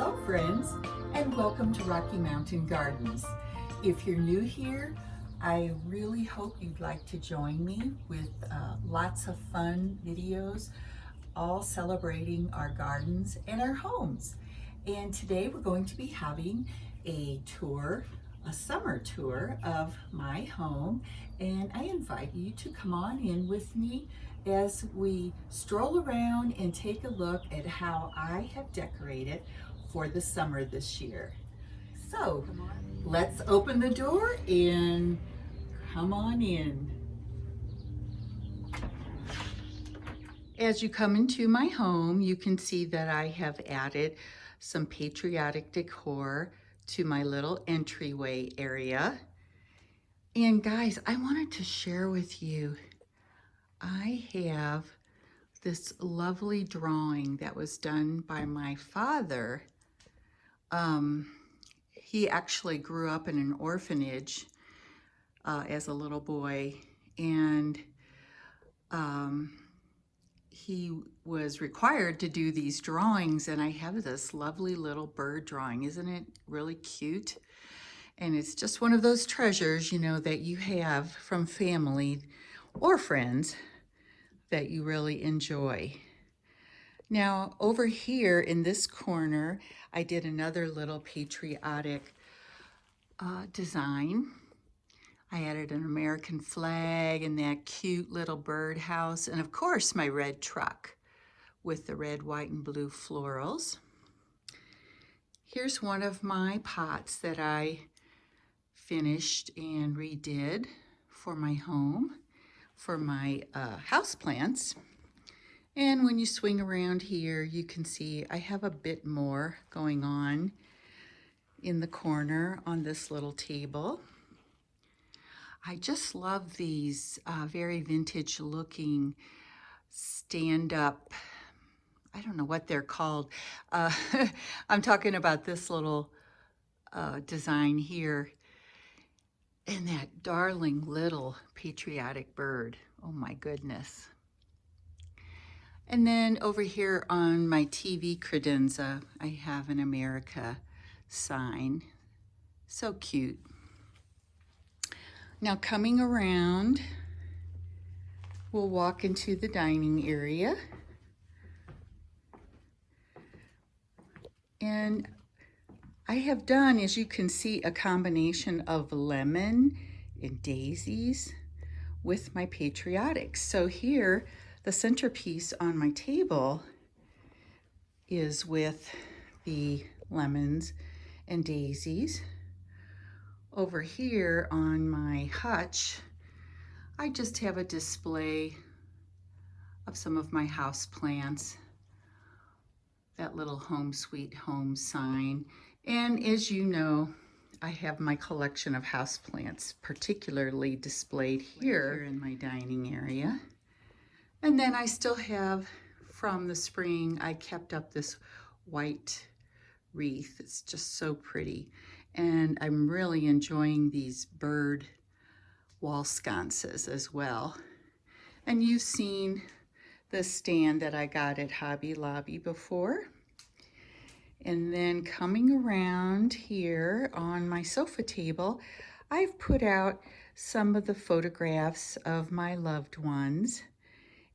Hello friends, and welcome to Rocky Mountain Gardens. If you're new here, I really hope you'd like to join me with lots of fun videos, all celebrating our gardens and our homes. And today we're going to be having a tour, a summer tour of my home, and I invite you to come on in with me as we stroll around and take a look at how I have decorated for the summer this year. So let's open the door and come on in. As you come into my home, you can see that I have added some patriotic decor to my little entryway area. And guys, I wanted to share with you, I have this lovely drawing that was done by my father. He actually grew up in an orphanage as a little boy, and he was required to do these drawings, and I have this lovely little bird drawing. Isn't it really cute? And it's just one of those treasures, you know, that you have from family or friends that you really enjoy. Now, over here in this corner, I did another little patriotic design. I added an American flag and that cute little birdhouse, and of course my red truck with the red, white, and blue florals. Here's one of my pots that I finished and redid for my home, for my house plants. And when you swing around here, you can see I have a bit more going on in the corner on this little table. I just love these very vintage looking stand-up, I don't know what they're called. I'm talking about this little design here, and that darling little patriotic bird. Oh my goodness. And then over here on my TV credenza, I have an America sign. So cute. Now coming around, we'll walk into the dining area. And I have done, as you can see, a combination of lemon and daisies with my patriotics. So here, the centerpiece on my table is with the lemons and daisies. Over here on my hutch, I just have a display of some of my house plants, that little home sweet home sign. And as you know, I have my collection of houseplants particularly displayed here in my dining area. And then I still have, from the spring, I kept up this white wreath. It's just so pretty. And I'm really enjoying these bird wall sconces as well. And you've seen the stand that I got at Hobby Lobby before. And then coming around here on my sofa table, I've put out some of the photographs of my loved ones.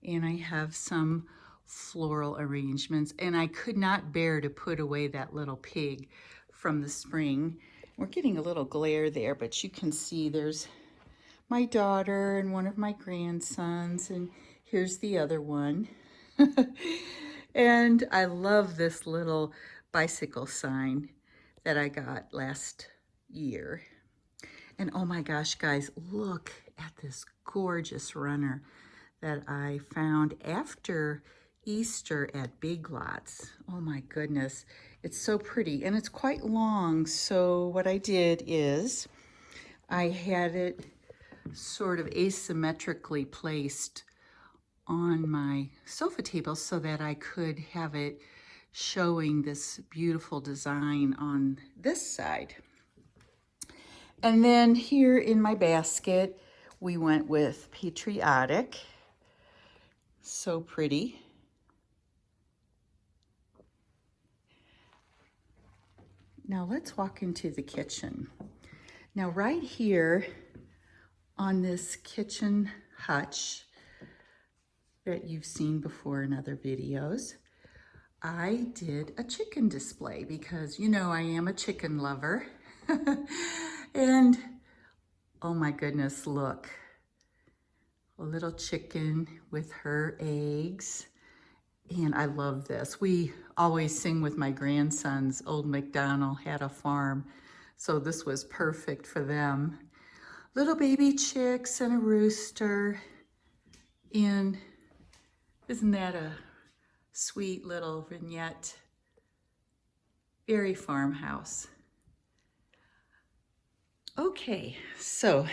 And I have some floral arrangements, and I could not bear to put away that little pig from the spring. We're getting a little glare there, but you can see there's my daughter and one of my grandsons, and here's the other one. And I love this little bicycle sign that I got last year. And oh my gosh, guys, look at this gorgeous runner that I found after Easter at Big Lots. Oh my goodness, it's so pretty, and it's quite long. So what I did is I had it sort of asymmetrically placed on my sofa table so that I could have it showing this beautiful design on this side. And then here in my basket, we went with patriotic. So pretty. Now let's walk into the kitchen. Now right here on this kitchen hutch that you've seen before in other videos, I did a chicken display because you know I am a chicken lover. And oh my goodness, look. A little chicken with her eggs. And I love this. We always sing with my grandsons, Old MacDonald had a farm. So this was perfect for them. Little baby chicks and a rooster. And isn't that a sweet little vignette? Very farmhouse. Okay, so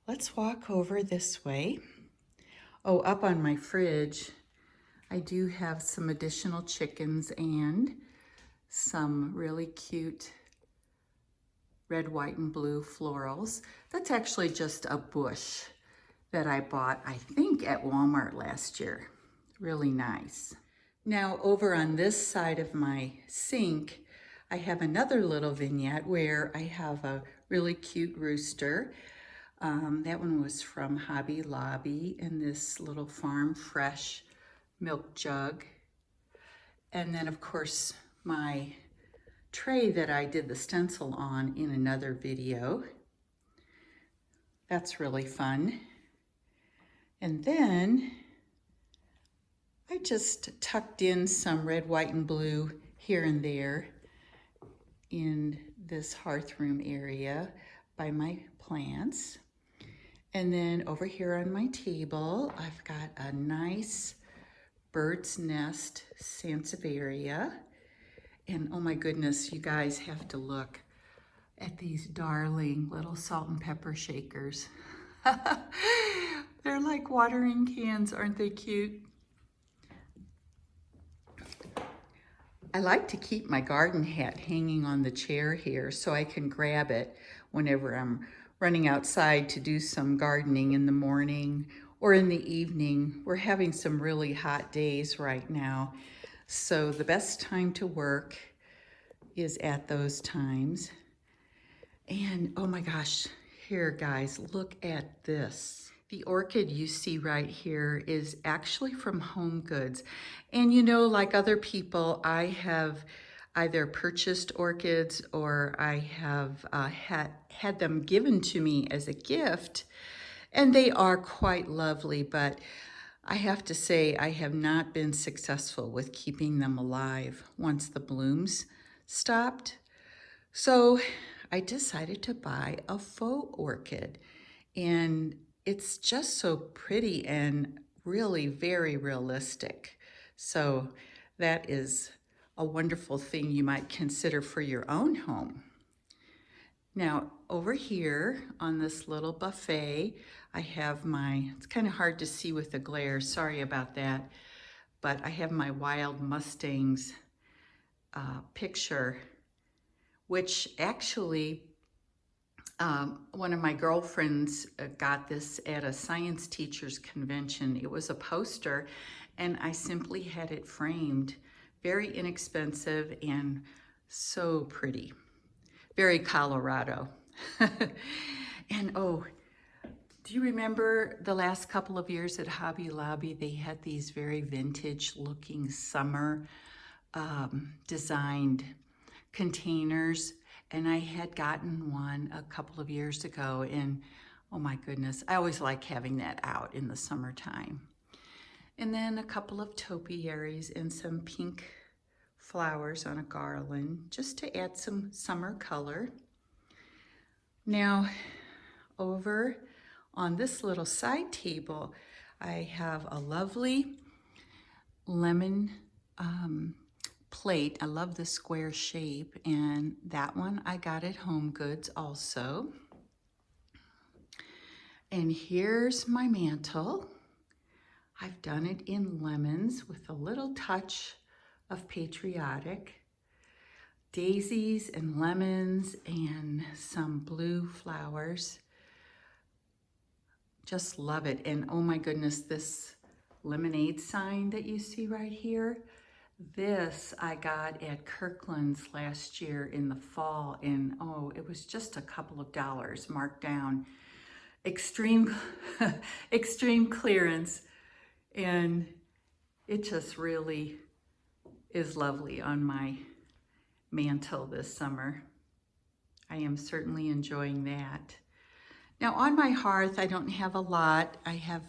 let's walk over this way. Oh, up on my fridge, I do have some additional chickens and some really cute red, white, and blue florals. That's actually just a bush that I bought, I think, at Walmart last year. Really nice. Now, over on this side of my sink, I have another little vignette where I have a really cute rooster. That one was from Hobby Lobby in this little farm fresh milk jug. And then, of course, my tray that I did the stencil on in another video. That's really fun. And then I just tucked in some red, white, and blue here and there in this hearth room area by my plants. And then over here on my table, I've got a nice bird's nest sansevieria. And oh my goodness, you guys have to look at these darling little salt and pepper shakers. They're like watering cans, aren't they cute? I like to keep my garden hat hanging on the chair here so I can grab it whenever I'm running outside to do some gardening in the morning or in the evening. We're having some really hot days right now, so the best time to work is at those times. And oh my gosh, here guys, look at this. The orchid you see right here is actually from Home Goods. And you know, like other people, I have either purchased orchids or I have had them given to me as a gift. And they are quite lovely, but I have to say I have not been successful with keeping them alive once the blooms stopped. So I decided to buy a faux orchid, and it's just so pretty and really very realistic. So that is a wonderful thing you might consider for your own home. Now over here on this little buffet, I have it's kind of hard to see with the glare, sorry about that, but I have my Wild Mustangs picture, which actually one of my girlfriends got this at a science teachers convention. It was a poster and I simply had it framed. Very inexpensive and so pretty. Very Colorado. And oh, do you remember the last couple of years at Hobby Lobby, they had these very vintage looking summer designed containers, and I had gotten one a couple of years ago, and oh my goodness, I always like having that out in the summertime. And then a couple of topiaries and some pink flowers on a garland just to add some summer color. Now over on this little side table, I have a lovely lemon plate. I love the square shape, and that one I got at Home Goods also. And here's my mantle. I've done it in lemons with a little touch of patriotic. Daisies and lemons and some blue flowers. Just love it. And oh my goodness, this lemonade sign that you see right here, This I got at Kirkland's last year in the fall, and oh, it was just a couple of dollars marked down. Extreme, extreme clearance, and it just really is lovely on my mantel this summer. I am certainly enjoying that. Now on my hearth, I don't have a lot. I have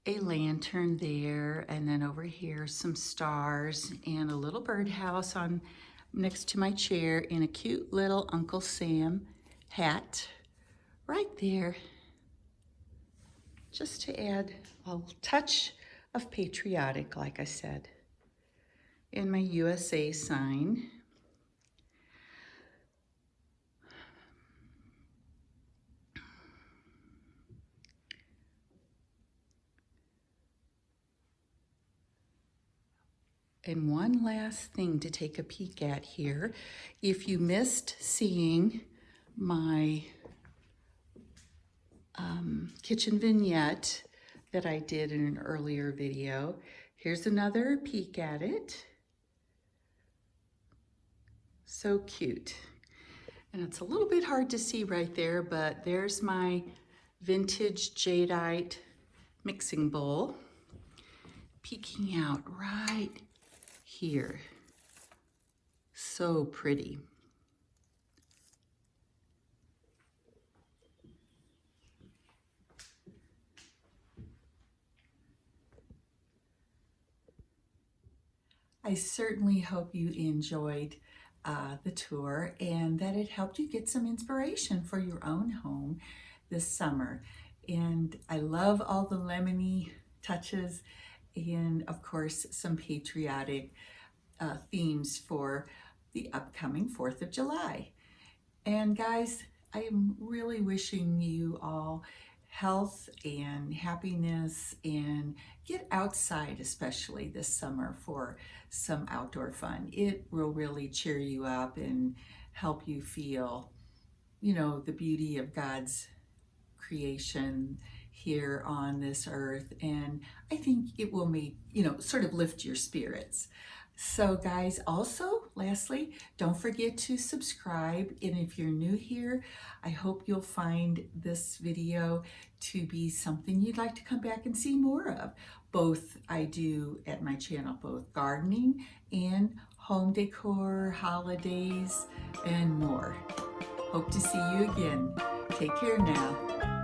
a lantern there, and then over here some stars and a little birdhouse on next to my chair, and a cute little Uncle Sam hat right there, just to add a touch of patriotic, like I said, and my USA sign. And one last thing to take a peek at here. If you missed seeing my kitchen vignette that I did in an earlier video, here's another peek at it. So cute. And it's a little bit hard to see right there, but there's my vintage jadeite mixing bowl peeking out right here. So pretty. I certainly hope you enjoyed the tour and that it helped you get some inspiration for your own home this summer. And I love all the lemony touches and of course some patriotic themes for the upcoming 4th of July. And guys, I am really wishing you all health and happiness, and get outside, especially this summer, for some outdoor fun. It will really cheer you up and help you feel, you know, the beauty of God's creation here on this earth. And I think it will make, you know, sort of lift your spirits. So guys, also, lastly, don't forget to subscribe. And if you're new here, I hope you'll find this video to be something you'd like to come back and see more of. Both I do at my channel, both gardening and home decor, holidays, and more. Hope to see you again. Take care now.